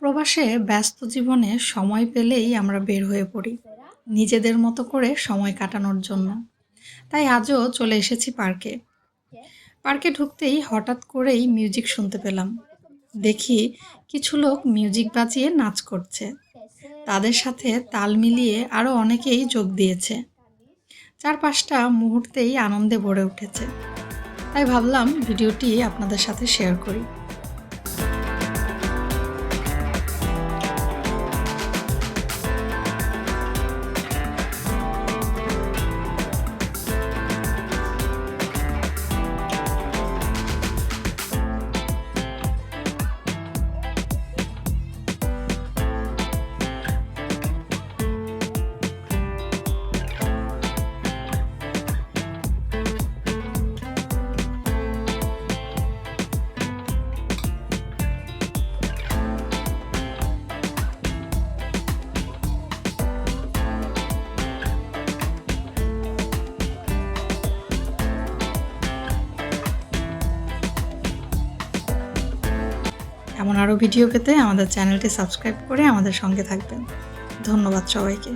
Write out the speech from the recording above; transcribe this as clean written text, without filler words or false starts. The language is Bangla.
প্রবাসে ব্যস্ত জীবনে সময় পেলেই আমরা বের হয়ে পড়ি নিজেদের মতো করে সময় কাটানোর জন্য। তাই আজও চলে এসেছি পার্কে। পার্কে ঢুকতেই হঠাৎ করেই মিউজিক শুনতে পেলাম। দেখি কিছু লোক মিউজিক বাজিয়ে নাচ করছে। তাদের সাথে তাল মিলিয়ে আরো অনেকেই যোগ দিয়েছে। চারপাশটা মুহূর্তেই আনন্দে ভরে উঠেছে। তাই ভাবলাম ভিডিওটি আপনাদের সাথে শেয়ার করি। এমন আরও ভিডিও পেতে আমাদের চ্যানেলটি সাবস্ক্রাইব করে আমাদের সঙ্গে থাকবেন। ধন্যবাদ সবাইকে।